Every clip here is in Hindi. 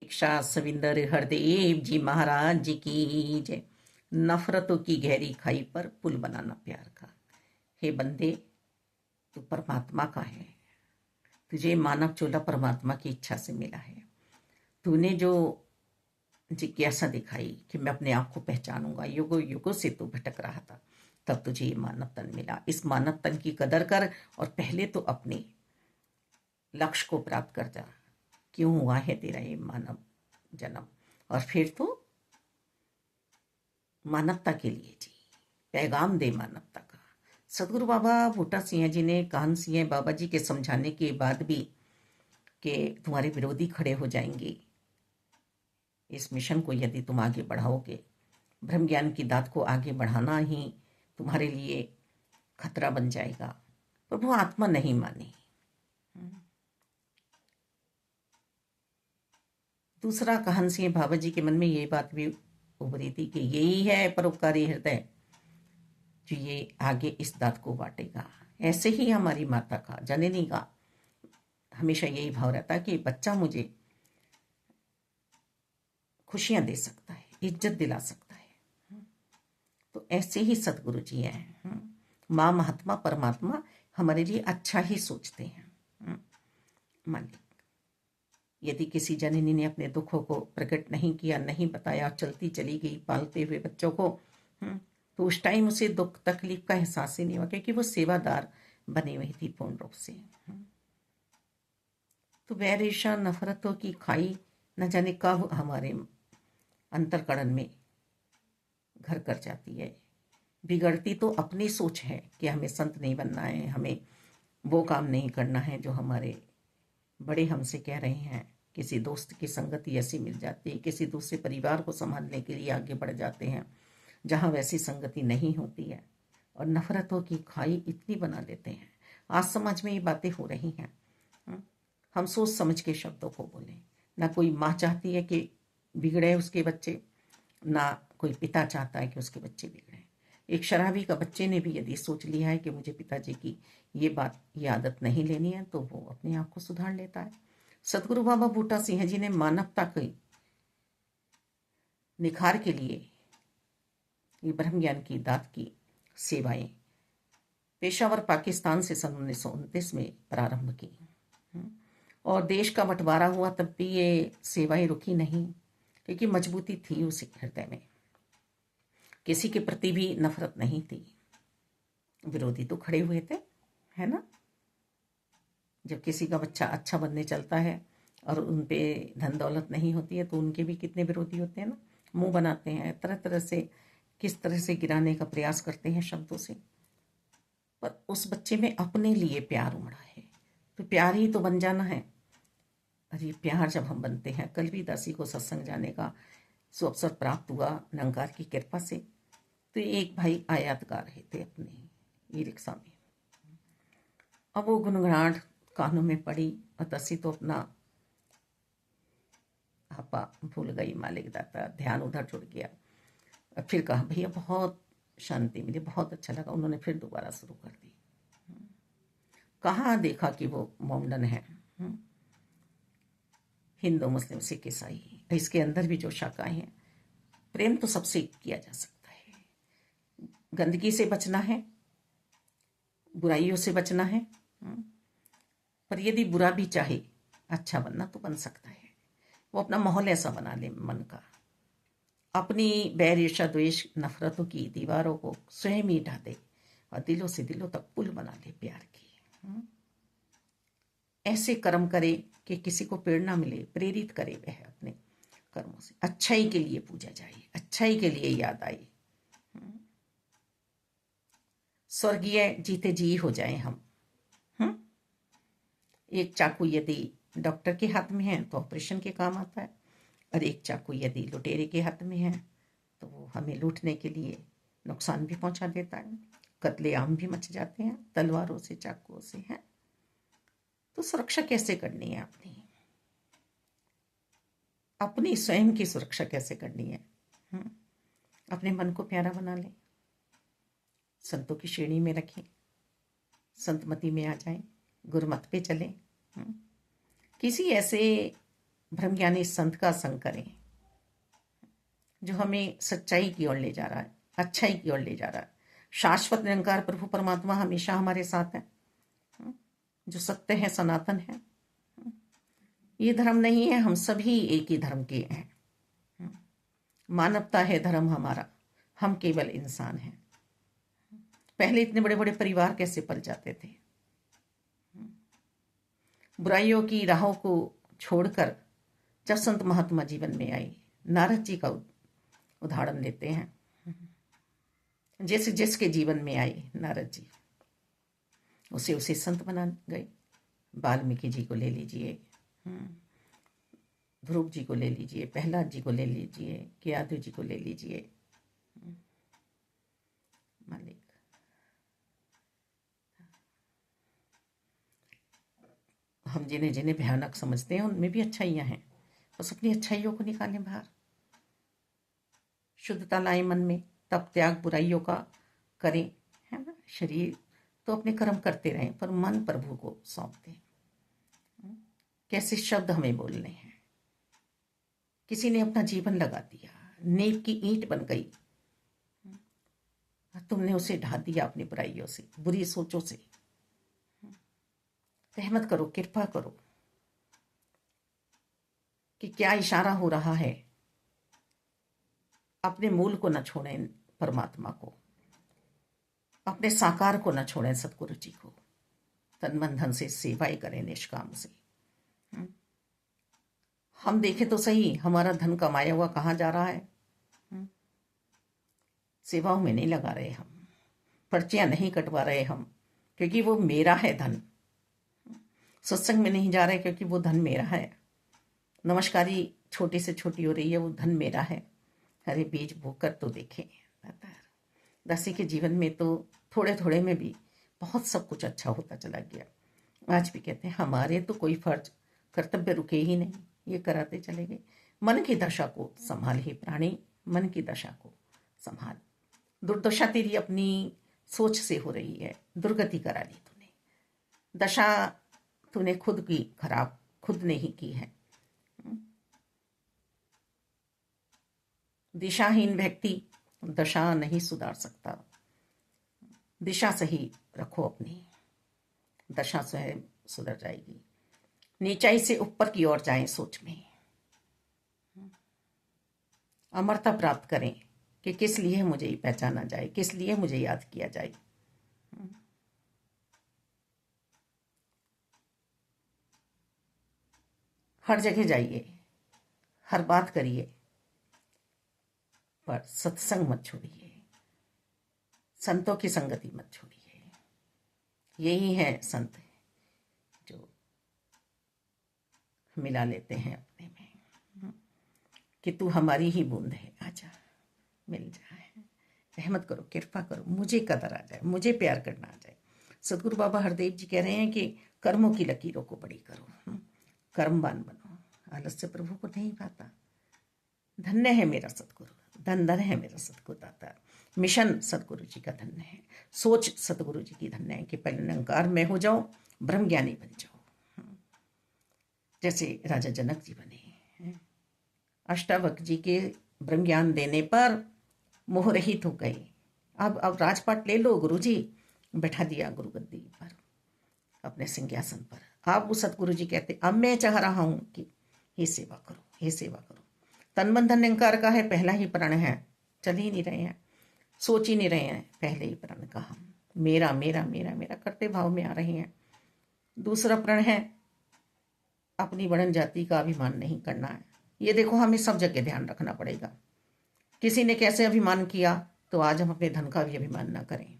दीक्षा सविंदर हरदेव जी महाराज जी की जय। नफरतों की गहरी खाई पर पुल बनाना प्यार का। हे बंदे, तू परमात्मा का है। तुझे मानव चोला परमात्मा की इच्छा से मिला है। तूने जो जिज्ञासा दिखाई कि मैं अपने आप को पहचानूंगा, युगों युगों से तू भटक रहा था, तब तुझे ये मानव तन मिला। इस मानव तन की कदर कर और पहले तो अपने लक्ष्य को प्राप्त कर जा। क्यों हुआ है तेरा ये मानव जन्म, और फिर तो मानवता के लिए जी, पैगाम दे मानवता का। सदगुरु बाबा बूटा सिंह जी ने कान सिंह बाबा जी के समझाने के बाद भी कि तुम्हारे विरोधी खड़े हो जाएंगे, इस मिशन को यदि तुम आगे बढ़ाओगे, ब्रह्म ज्ञान की दात को आगे बढ़ाना ही तुम्हारे लिए खतरा बन जाएगा, पर वो आत्मा नहीं मानी। दूसरा, काहन सिंह बाबा जी के मन में ये बात भी उभरी थी कि यही है परोपकारी हृदय जो ये आगे इस दात को बांटेगा। ऐसे ही हमारी माता का, जननी का हमेशा यही भाव रहता कि बच्चा मुझे खुशियां दे सकता है, इज्जत दिला सकता है। तो ऐसे ही सदगुरु जी हैं। माँ महात्मा परमात्मा हमारे लिए अच्छा ही सोचते हैं। मालिक, यदि किसी जननी ने अपने दुखों को प्रकट नहीं किया, नहीं बताया, चलती चली गई पालते हुए बच्चों को, तो उस टाइम उसे दुख तकलीफ का एहसास ही नहीं हुआ, क्योंकि वो सेवादार बनी हुई थी पूर्ण रूप से। तो वैर ईर्ष्या नफरतों की खाई न जाने कब हमारे अंतरकरण में घर कर जाती है। बिगड़ती तो अपनी सोच है कि हमें संत नहीं बनना है, हमें वो काम नहीं करना है जो हमारे बड़े हमसे कह रहे हैं। किसी दोस्त की संगति ऐसी मिल जाती है, किसी दूसरे परिवार को संभालने के लिए आगे बढ़ जाते हैं जहाँ वैसी संगति नहीं होती है, और नफरतों की खाई इतनी बना लेते हैं। आज समाज में ये बातें हो रही हैं। हम सोच समझ के शब्दों को बोलें। ना कोई माँ चाहती है कि बिगड़े उसके बच्चे, ना कोई पिता चाहता है कि उसके बच्चे बिगड़े। एक शराबी का बच्चे ने भी यदि सोच लिया है कि मुझे पिताजी की ये आदत नहीं लेनी है, तो वो अपने आप को सुधार लेता है। सदगुरु बाबा बूटा सिंह जी ने मानवता के निखार के लिए ये ब्रह्म ज्ञान की दात की सेवाएं पेशावर पाकिस्तान से सन 1929 में प्रारंभ की, और देश का बंटवारा हुआ तब भी ये सेवाएं रुकी नहीं, क्योंकि मजबूती थी उस हृदय में। किसी के प्रति भी नफरत नहीं थी। विरोधी तो खड़े हुए थे, है ना। जब किसी का बच्चा अच्छा बनने चलता है और उन पे धन दौलत नहीं होती है, तो उनके भी कितने विरोधी होते हैं ना, मुंह बनाते हैं, तरह तरह से किस तरह से गिराने का प्रयास करते हैं शब्दों से। पर उस बच्चे में अपने लिए प्यार उमड़ा है, तो प्यार ही तो बन जाना है। अरे प्यार जब हम बनते हैं, कल भी दासी को सत्संग जाने का सुअवसर प्राप्त हुआ निरंकार की कृपा से। तो एक भाई आयात गा रहे थे अपने ई रिक्शा में। अब वो गुनगुनाहट कानों में पड़ी और दासी तो अपना आपा भूल गई, मालिक दाता, ध्यान उधर जुड़ गया। फिर कहा भैया बहुत शांति मिली, बहुत अच्छा लगा। उन्होंने फिर दोबारा शुरू कर दी। कहाँ देखा कि वो मोमडन है, हिंदू मुस्लिम सिख ईसाई, इसके अंदर भी जो शाखाएं हैं, प्रेम तो सबसे किया जा सकता है। गंदगी से बचना है, बुराइयों से बचना है, पर यदि बुरा भी चाहे अच्छा बनना तो बन सकता है। वो अपना माहौल ऐसा बना ले मन का, अपनी बैर ईर्ष्या द्वेष नफरतों की दीवारों को स्वयं ही ढा दे और दिलों से दिलों तक पुल बना ले प्यार की। ऐसे कर्म करे कि किसी को प्रेरणा मिले, प्रेरित करे वह अपने कर्मों से, अच्छाई के लिए पूजा जाए, अच्छाई के लिए याद आए। स्वर्गीय जीते जी हो जाए हम। एक चाकू यदि डॉक्टर के हाथ में है तो ऑपरेशन के काम आता है, और एक चाकू यदि लुटेरे के हाथ में है तो वो हमें लूटने के लिए नुकसान भी पहुंचा देता है। कत्लेआम भी मच जाते हैं तलवारों से, चाकुओं से, हैं। तो सुरक्षा कैसे करनी है अपनी, अपनी स्वयं की सुरक्षा कैसे करनी है? अपने मन को प्यारा बना लें, संतों की श्रेणी में रखें, संतमति में आ जाएं, गुरुमत पे चलें। किसी ऐसे ब्रह्मज्ञानी संत का संग करें, जो हमें सच्चाई की ओर ले जा रहा है, अच्छाई की ओर ले जा रहा है। शाश्वत निरंकार प्रभु परमात्मा हमेशा हमारे साथ है, जो सत्य है, सनातन है। ये धर्म नहीं है, हम सभी एक ही धर्म के हैं। मानवता है धर्म हमारा, हम केवल इंसान हैं। पहले इतने बड़े बड़े परिवार कैसे पल जाते थे? बुराइयों की राहों को छोड़कर जब संत महात्मा जीवन में आए, नारद जी का उदाहरण लेते हैं। जैसे जिसके जीवन में आए नारद जी, उसे उसे संत बना गए। वाल्मीकि जी को ले लीजिए, ध्रुव जी को ले लीजिए, प्रहलाद जी को ले लीजिए, केयादु जी को ले लीजिए। मालिक हम जिन्हें जिन्हें भयानक समझते हैं उनमें भी अच्छाइयाँ हैं, बस अपनी अच्छाइयों को निकालें बाहर, शुद्धता लाएं मन में, तब त्याग बुराइयों का करें, है ना। शरीर तो अपने कर्म करते रहें, पर मन प्रभु को सौंप दें। कैसे शब्द हमें बोलने हैं। किसी ने अपना जीवन लगा दिया, नींव की ईंट बन गई, तुमने उसे ढा दिया अपनी बुराइयों से, बुरी सोचों से। रहमत करो, कृपा करो कि क्या इशारा हो रहा है। अपने मूल को न छोड़ें, परमात्मा को, अपने साकार को न छोड़ें, सतगुरु जी को। तन मन धन से सेवाएं करें निष्काम से। हम देखें तो सही, हमारा धन कमाया हुआ कहाँ जा रहा है? सेवाओं में नहीं लगा रहे हम, पर्चियां नहीं कटवा रहे हम, क्योंकि वो मेरा है धन। सत्संग में नहीं जा रहे क्योंकि वो धन मेरा है। नमस्कारी छोटी से छोटी हो रही है, वो धन मेरा है। अरे बीज बोकर तो देखें। दासी के जीवन में तो थोड़े थोड़े में भी बहुत सब कुछ अच्छा होता चला गया। आज भी कहते हैं हमारे तो कोई फर्ज कर्तव्य रुके ही नहीं, ये कराते चले गए। मन की दशा को संभाल ही प्राणी, मन की दशा को संभाल। दुर्दशा तेरी अपनी सोच से हो रही है, दुर्गति करा ली तूने। दशा तूने खुद की खराब, खुद ने ही की है। दिशाहीन व्यक्ति दशा नहीं सुधार सकता। दिशा सही रखो अपनी, दशा स्वयं सुधर जाएगी। नीचाई से ऊपर की ओर जाएं सोच में, अमरता प्राप्त करें कि किस लिए मुझे पहचाना जाए, किस लिए मुझे याद किया जाए। हर जगह जाइए, हर बात करिए, पर सत्संग मत छोड़िए, संतों की संगति मत छोड़िए। यही है संत जो मिला लेते हैं अपने में कि तू हमारी ही बूंद है, आजा मिल जाए। रहमत करो, कृपा करो, मुझे कदर आ जाए, मुझे प्यार करना आ जाए। सदगुरु बाबा हरदेव जी कह रहे हैं कि कर्मों की लकीरों को बड़ी करो, कर्मवान बनो। आलस से प्रभु को नहीं पाता। धन्य है मेरा सतगुरु, धन धन है मेरा सतगुरु दाता। मिशन सतगुरु जी का धन्य है, सोच सतगुरु जी की धन्य है कि पहले निरंकार में हो जाओ, ब्रह्म ज्ञानी बन जाओ। जैसे राजा जनक जी बने, अष्टावक्र जी के ब्रह्म ज्ञान देने पर मोह रहित हो गए। अब राजपाट ले लो गुरु जी, बैठा दिया गुरु गद्दी पर, अपने सिंहासन पर। अब वो सतगुरु जी कहते अब मैं चाह रहा हूं कि हे सेवा करो, हे सेवा करो। तन मन धन निरंकार का है, पहला ही प्रण है, चल ही नहीं रहे हैं, सोच ही नहीं रहे हैं। पहले ही प्रण का हम मेरा मेरा मेरा मेरा करते भाव में आ रहे हैं। दूसरा प्रण है अपनी वर्णन जाति का अभिमान नहीं करना है। ये देखो हमें सब जगह ध्यान रखना पड़ेगा। किसी ने कैसे अभिमान किया तो आज हम अपने धन का भी अभिमान ना करें,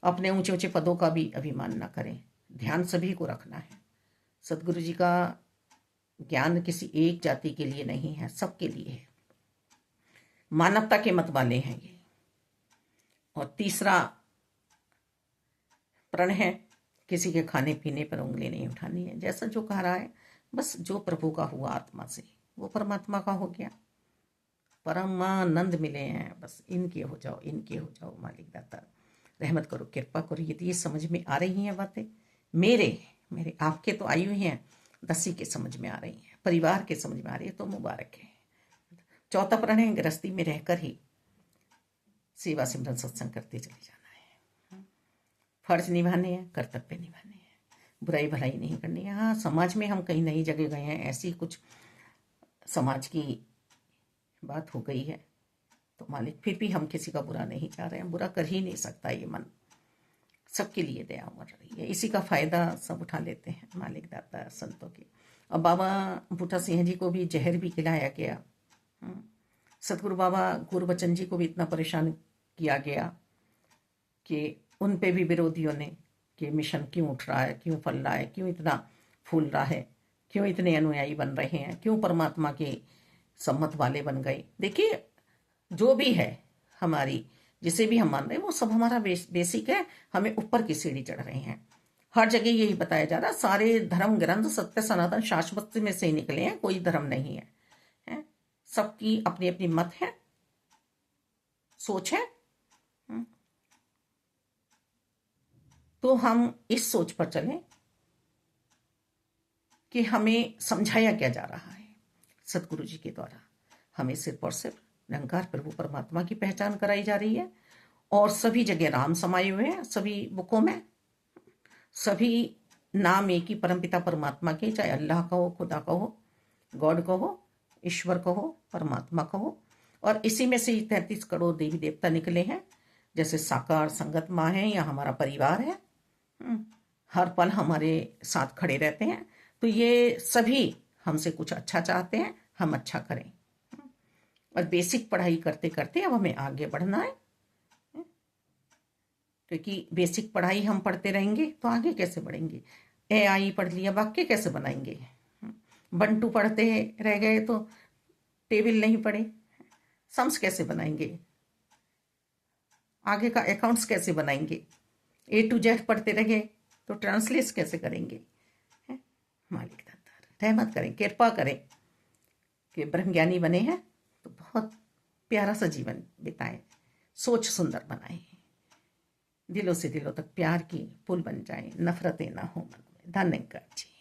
अपने ऊंचे ऊंचे पदों का भी अभिमान ना करें। ध्यान सभी को रखना है। सतगुरु जी का ज्ञान किसी एक जाति के लिए नहीं है, सबके लिए है। मानवता के मत वाले हैं ये। और तीसरा प्रण है किसी के खाने पीने पर उंगली नहीं उठानी है। जैसा जो कह रहा है, बस जो प्रभु का हुआ आत्मा से वो परमात्मा का हो गया। परमानंद मिले हैं, बस इनके हो जाओ, इनके हो जाओ। मालिक दाता रहमत करो, कृपा करो। यदि ये समझ में आ रही हैं बातें, मेरे आपके तो आई हुई हैं, दसी के समझ में आ रही हैं। परिवार के समझ में आ रही है तो मुबारक है। चौथा प्रण है गृहस्थी में रहकर ही सेवा सिमरन सत्संग करते चले जाना है। फर्ज निभाने हैं, कर्तव्य निभाने हैं, बुराई भलाई नहीं करनी है। हाँ, समाज में हम कहीं नई जगह गए हैं, ऐसी कुछ समाज की बात हो गई है तो मालिक फिर भी हम किसी का बुरा नहीं चाह रहे हैं, बुरा कर ही नहीं सकता ये मन, सबके लिए दया उमड़ रही है, इसी का फायदा सब उठा लेते हैं मालिक दाता संतों के। और बाबा बूटा सिंह जी को भी जहर भी खिलाया गया, सतगुरु बाबा गुरबचन जी को भी इतना परेशान किया गया कि उन पे भी विरोधियों ने कि मिशन क्यों उठ रहा है, क्यों फल रहा है, क्यों इतना फूल रहा है, क्यों इतने अनुयायी बन रहे हैं, क्यों परमात्मा के सम्मत वाले बन गए। देखिए जो भी है हमारी, जिसे भी हम मान रहे हैं वो सब हमारा बेसिक है, हमें ऊपर की सीढ़ी चढ़ रहे हैं। हर जगह यही बताया जा रहा है, सारे धर्म ग्रंथ सत्य सनातन शाश्वत में से निकले हैं, कोई धर्म नहीं है, सबकी अपनी अपनी मत है, सोच है। तो हम इस सोच पर चलें कि हमें समझाया क्या जा रहा है सतगुरु जी के द्वारा। हमें सिर्फ और सिर्फ निरंकार प्रभु परमात्मा की पहचान कराई जा रही है और सभी जगह राम समाये हुए हैं, सभी बुकों में सभी नाम एक ही परमपिता परमात्मा के, चाहे अल्लाह कहो, खुदा कहो, गॉड कहो, ईश्वर कहो, परमात्मा कहो। और इसी में से 33 करोड़ देवी देवता निकले हैं, जैसे साकार संगत माँ है या हमारा परिवार है, हर पल हमारे साथ खड़े रहते हैं। तो ये सभी हमसे कुछ अच्छा चाहते हैं, हम अच्छा करें। और बेसिक पढ़ाई करते करते अब हमें आगे बढ़ना है, क्योंकि बेसिक पढ़ाई हम पढ़ते रहेंगे तो आगे कैसे बढ़ेंगे। ए आई पढ़ लिया, वाक्य कैसे बनाएंगे। 1 2 पढ़ते रह गए तो टेबल नहीं पढ़े, सम्स कैसे बनाएंगे, आगे का अकाउंट्स कैसे बनाएंगे। A to Z पढ़ते रह गए तो ट्रांसलेट कैसे करेंगे। मालिक दाता रहमत करें, कृपा करें कि ब्रह्मज्ञानी बने हैं तो बहुत प्यारा सा जीवन बिताएं, सोच सुंदर बनाएं, दिलों से दिलों तक प्यार की पुल बन जाएं, नफरतें ना हो मन में। धन्यवाद जी।